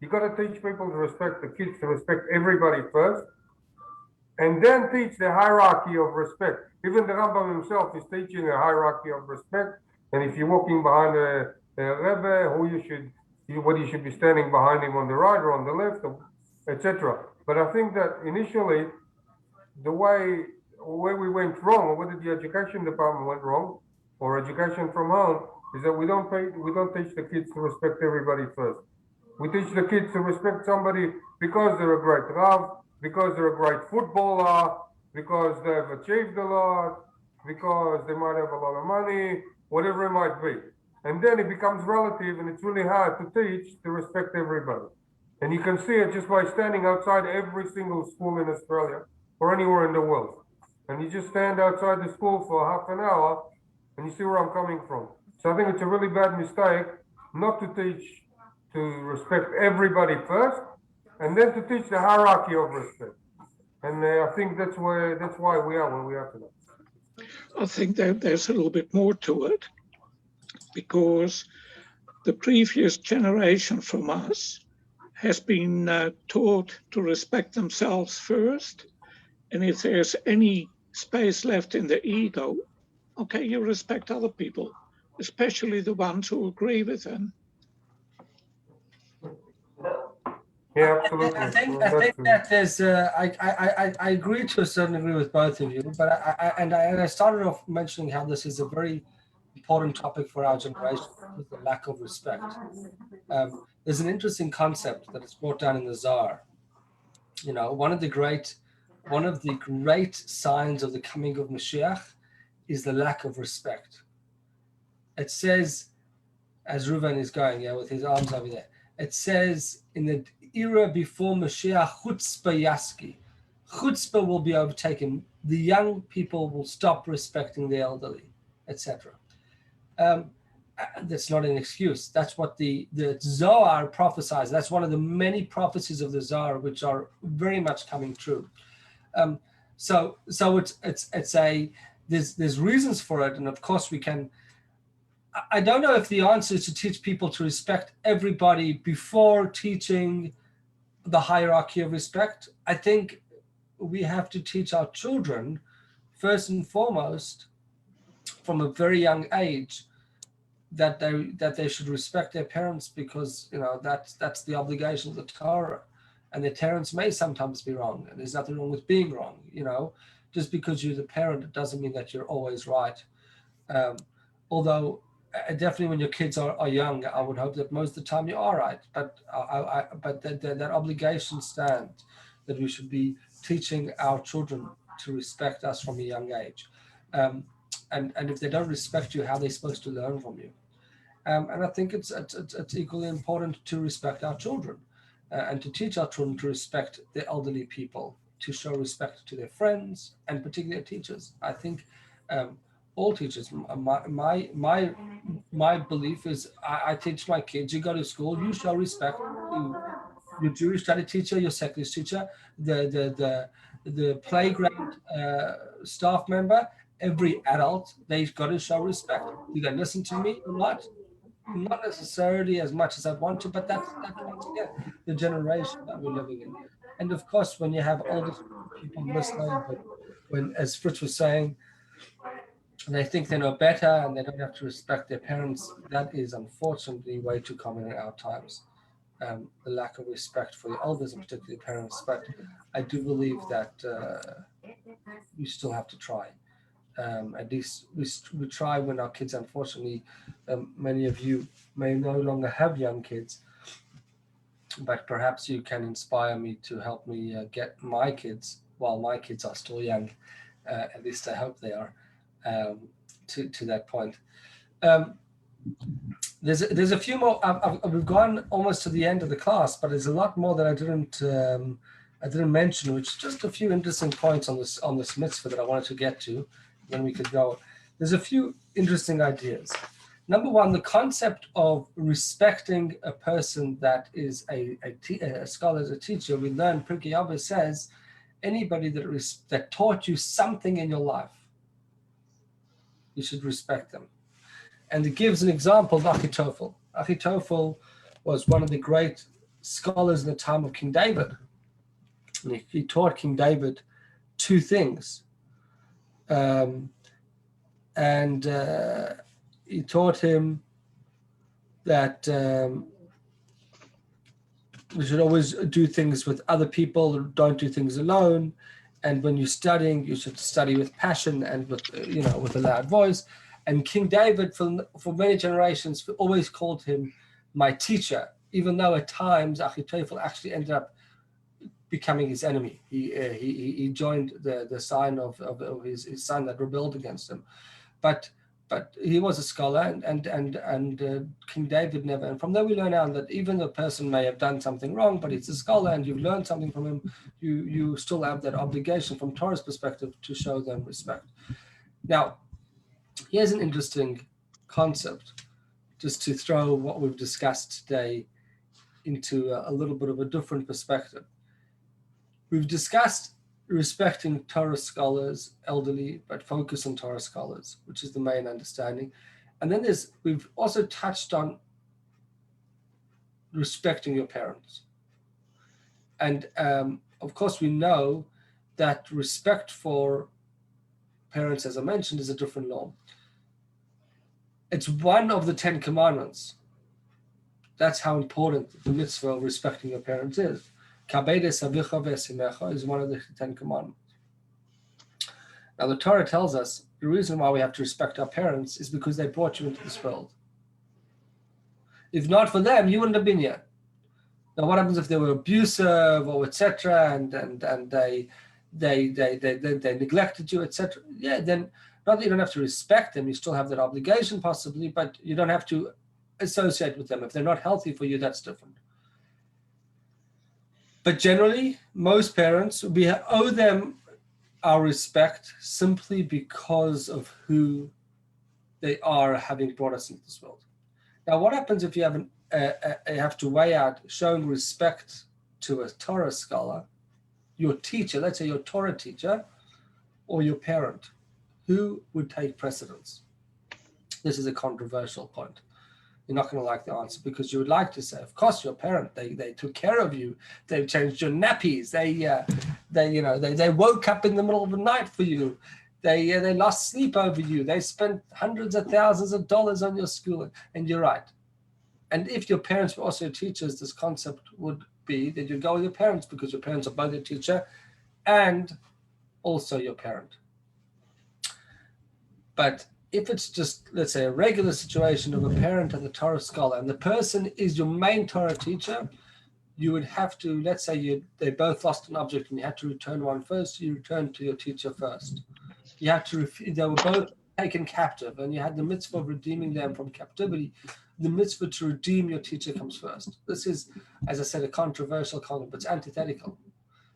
You got to teach people to respect the kids, to respect everybody first. and then teach the hierarchy of respect. Even the Rambam himself is teaching a hierarchy of respect. And if you're walking behind a Rebbe, what you should be standing behind him on the right or on the left, etc. But I think that initially, where we went wrong, or whether the education department went wrong, or education from home, is that we don't teach the kids to respect everybody first. We teach the kids to respect somebody because they're a great Rav, because they're a great footballer, because they've achieved a lot, because they might have a lot of money, whatever it might be. And then it becomes relative, and it's really hard to teach to respect everybody. And you can see it just by standing outside every single school in Australia or anywhere in the world. And you just stand outside the school for half an hour, and you see where I'm coming from. So I think it's a really bad mistake not to teach to respect everybody first, and then to teach the hierarchy of respect. And I think that's why we are where we are today. I think that there's a little bit more to it, because the previous generation from us has been taught to respect themselves first. And if there's any space left in the ego, okay, you respect other people, especially the ones who agree with them. Yeah, absolutely. I think that there's I agree to a certain degree with both of you, but I started off mentioning how this is a very important topic for our generation, with the lack of respect. There's an interesting concept that is brought down in the Zohar. You know, one of the great signs of the coming of Mashiach is the lack of respect. It says, as Reuven is going, with his arms over there, it says in the era before Mashiach, chutzpah yaski. Chutzpah will be overtaken. The young people will stop respecting the elderly, etc. That's not an excuse. That's what the Zohar prophesies. That's one of the many prophecies of the Zohar which are very much coming true. So there's reasons for it, and of course we can. I don't know if the answer is to teach people to respect everybody before teaching the hierarchy of respect. I think we have to teach our children, first and foremost, from a very young age, that they should respect their parents, because that's the obligation of the Torah, and their parents may sometimes be wrong, and there's nothing wrong with being wrong. Just because you're the parent, it doesn't mean that you're always right. Although definitely when your kids are young, I would hope that most of the time you are right. But that obligation stands, that we should be teaching our children to respect us from a young age. And if they don't respect you, how are they supposed to learn from you? And I think it's equally important to respect our children and to teach our children to respect the elderly people, to show respect to their friends and particularly their teachers. I think all teachers, my belief is I teach my kids, you go to school, you show respect to your Jewish study teacher, your secular teacher, the playground staff member, every adult, they've got to show respect. Do they listen to me or not? Not necessarily as much as I want to, but that's once again the generation that we're living in. And of course, when you have older people listening, but when, as Fritz was saying, they think they know better and they don't have to respect their parents, that is unfortunately way too common in our times. The lack of respect for the elders and particularly parents. But I do believe that we still have to try. At least we try when our kids, unfortunately, many of you may no longer have young kids, but perhaps you can inspire me to help me get my kids, while my kids are still young, at least I hope they are, to that point. There's a few more. We've gone almost to the end of the class, but there's a lot more that I didn't mention, which just a few interesting points on this mitzvah that I wanted to get to. Then we could go. There's a few interesting ideas. Number one, the concept of respecting a person that is a scholar, as a teacher. We learn, Pirkei Avos says, anybody that taught you something in your life, you should respect them. And it gives an example of Achitophel. Achitophel was one of the great scholars in the time of King David. And he taught King David two things. And he taught him that we should always do things with other people, don't do things alone. And when you're studying, you should study with passion and with, with a loud voice. And King David, for many generations, always called him my teacher, even though at times Achitophel actually ended up becoming his enemy. He joined the sign of his son that rebelled against him. But he was a scholar, and King David never. And from there we learn out that even the person may have done something wrong, but he's a scholar, and you've learned something from him. You still have that obligation from Torah's perspective to show them respect. Now, here's an interesting concept, just to throw what we've discussed today into a little bit of a different perspective. We've discussed respecting Torah scholars, elderly, but focus on Torah scholars, which is the main understanding. And then we've also touched on respecting your parents. And of course, we know that respect for parents, as I mentioned, is a different law. It's one of the 10 commandments. That's how important the mitzvah of respecting your parents is. Kabedes avicha v'esimecha is one of the 10 commandments. Now, the Torah tells us the reason why we have to respect our parents is because they brought you into this world. If not for them, you wouldn't have been here. Now, what happens if they were abusive or etc. and they neglected you, etc.? Yeah, then not that you don't have to respect them, you still have that obligation possibly, but you don't have to associate with them. If they're not healthy for you, that's different. But generally, most parents, we owe them our respect simply because of who they are, having brought us into this world. Now, what happens if you have to weigh out showing respect to a Torah scholar, your teacher, let's say your Torah teacher, or your parent? Who would take precedence? This is a controversial point. You're not going to like the answer because you would like to say, of course, your parent, they took care of you. They changed your nappies. They woke up in the middle of the night for you. They lost sleep over you. They spent hundreds of thousands of dollars on your school. And you're right. And if your parents were also teachers, this concept would be that you go with your parents because your parents are both your teacher and also your parent. But if it's just, let's say, a regular situation of a parent and a Torah scholar, and the person is your main Torah teacher, you would have to, let's say they both lost an object and you had to return one first, you return to your teacher first. You had to, they were both taken captive and you had the mitzvah of redeeming them from captivity. The mitzvah to redeem your teacher comes first. This is, as I said, a controversial concept, but it's antithetical.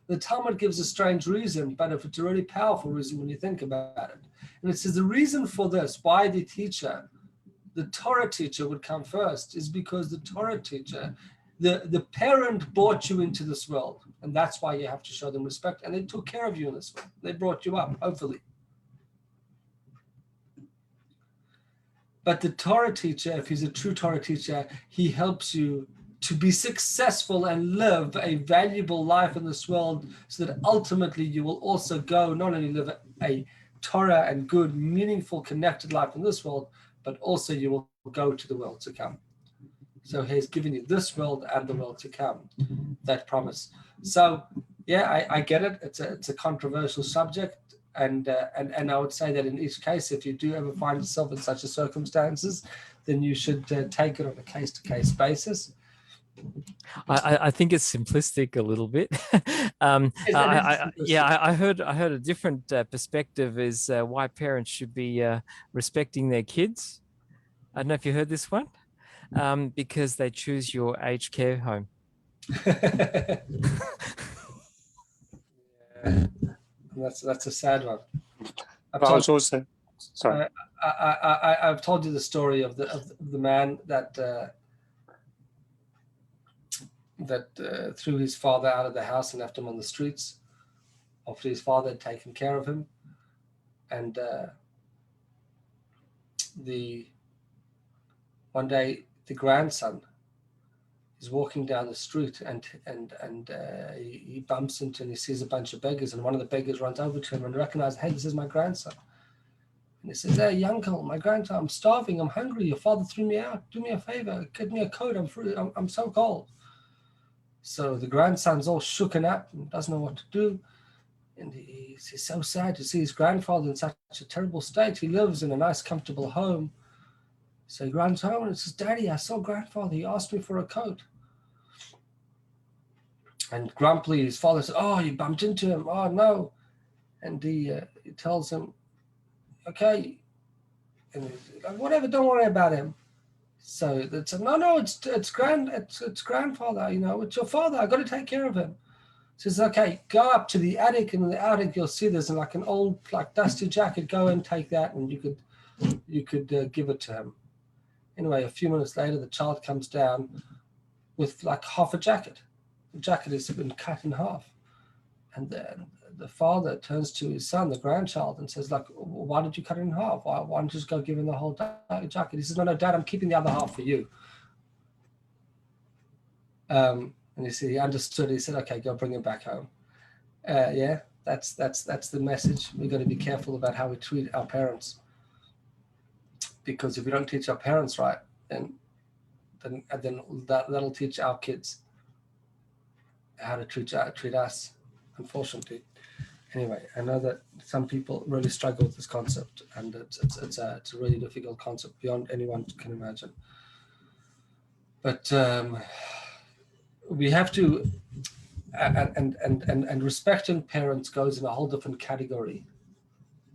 The Talmud gives a strange reason, but if it's a really powerful reason when you think about it. And it says the reason for this, why the Torah teacher would come first, is because the Torah teacher, the parent brought you into this world. And that's why you have to show them respect. And they took care of you in this world. They brought you up, hopefully. But the Torah teacher, if he's a true Torah teacher, he helps you to be successful and live a valuable life in this world so that ultimately you will also go, not only live a Torah and good, meaningful, connected life in this world, but also you will go to the world to come. So he's given you this world and the world to come, that promise. So yeah, I get it. It's a controversial subject. And I would say that in each case, if you do ever find yourself in such a circumstances, then you should take it on a case-to-case basis. I think it's simplistic a little bit. I heard a different perspective is why parents should be respecting their kids. I don't know if you heard this one, because they choose your aged care home. Yeah, that's a sad one. I've told you the story of the man that threw his father out of the house and left him on the streets after his father had taken care of him. And one day the grandson He's walking down the street and he bumps into and he sees a bunch of beggars, and one of the beggars runs over to him and recognizes, hey, this is my grandson. And he says, hey, uncle, my grandson, I'm starving, I'm hungry. Your father threw me out. Do me a favor, get me a coat. I'm so cold. So the grandson's all shooken up and doesn't know what to do. And he's so sad to see his grandfather in such a terrible state. He lives in a nice, comfortable home. So he runs home and says, Daddy, I saw grandfather. He asked me for a coat. And grumpily, his father says, oh, you bumped into him. Oh, no. And he tells him, okay. And he's like, whatever, don't worry about him. So it's no, it's grandfather, you know, it's your father. I got to take care of him. Says, okay, go up to the attic, and in the attic you'll see there's like an old like dusty jacket. Go and take that, and you could give it to him. Anyway, a few minutes later, the child comes down with like half a jacket. The jacket has been cut in half, and then the father turns to his son, the grandchild, and says, like, why did you cut it in half? Why don't you just go give him the whole jacket? He says, no, Dad, I'm keeping the other half for you. And he understood. He said, okay, go bring him back home. Yeah, that's the message. We've got to be careful about how we treat our parents, because if we don't teach our parents right, then that'll teach our kids how to treat us, unfortunately. Anyway, I know that some people really struggle with this concept, and it's a really difficult concept beyond anyone can imagine. But we have to, and respecting parents goes in a whole different category.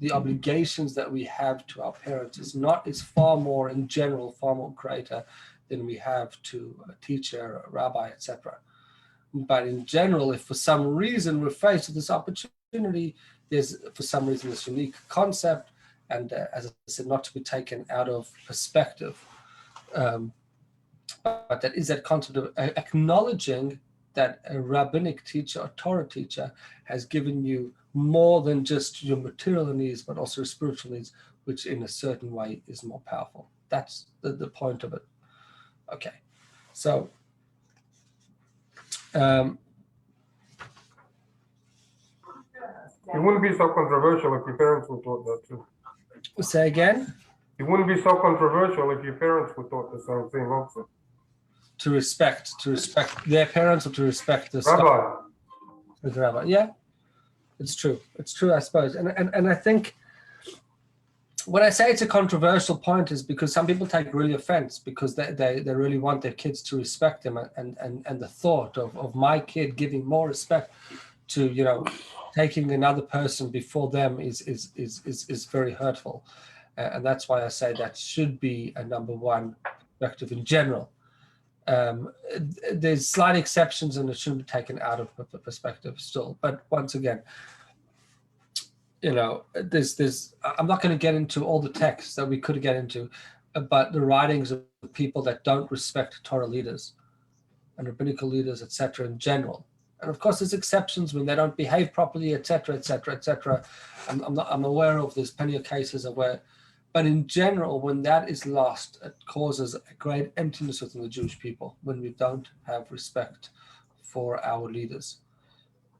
The obligations that we have to our parents is far more in general, far more greater than we have to a teacher, a rabbi, etc. But in general, if for some reason we're faced with this opportunity, there's for some reason this unique concept, and as I said, not to be taken out of perspective, but that is that concept of acknowledging that a rabbinic teacher, a Torah teacher, has given you more than just your material needs, but also your spiritual needs, which in a certain way is more powerful. That's the point of it. Okay, so it wouldn't be so controversial if your parents were taught that too. Say again? It wouldn't be so controversial if your parents were taught the same thing also. To respect their parents, or to respect the Rabbi. Yeah, it's true. It's true, I suppose. And I think when I say it's a controversial point is because some people take really offense because they really want their kids to respect them, and the thought of my kid giving more respect to, you know, taking another person before them is very hurtful. And that's why I say that should be a number one perspective in general. There's slight exceptions, and it shouldn't be taken out of the perspective still. But once again, you know, I'm not going to get into all the texts that we could get into, but the writings of people that don't respect Torah leaders and rabbinical leaders, etc., in general. And of course, there's exceptions when they don't behave properly, etc., etc., etc. I'm aware of there's plenty of cases of where. But in general, when that is lost, it causes a great emptiness within the Jewish people when we don't have respect for our leaders.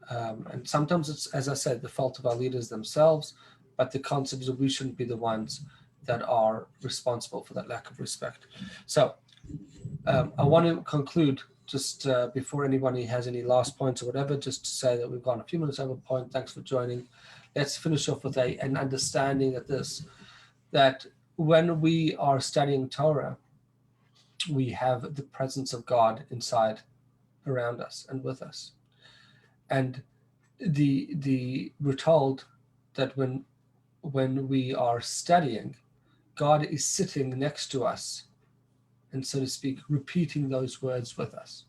And sometimes it's, as I said, the fault of our leaders themselves, but the concept is that we shouldn't be the ones that are responsible for that lack of respect. So I want to conclude just before anybody has any last points or whatever, just to say that we've gone a few minutes over point. Thanks for joining. Let's finish off with an understanding that when we are studying Torah, we have the presence of God inside, around us and with us. And we're told that when we are studying, God is sitting next to us and, so to speak, repeating those words with us.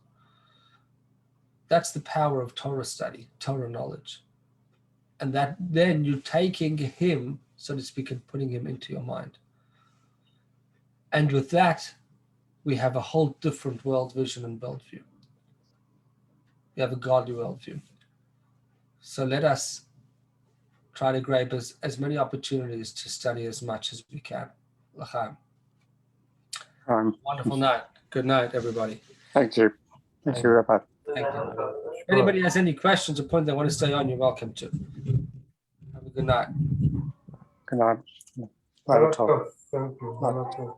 That's the power of Torah study, Torah knowledge. And that then you're taking him, so to speak, and putting him into your mind. And with that, we have a whole different world vision and worldview. We have a godly worldview. So let us try to grab as many opportunities to study as much as we can. L'chaim. Wonderful night. Good night, everybody. Thank you. Thank you, Rapat. Thank you. If anybody has any questions or point they want to stay on, you're welcome to. Have a good night. Good night. Thank you.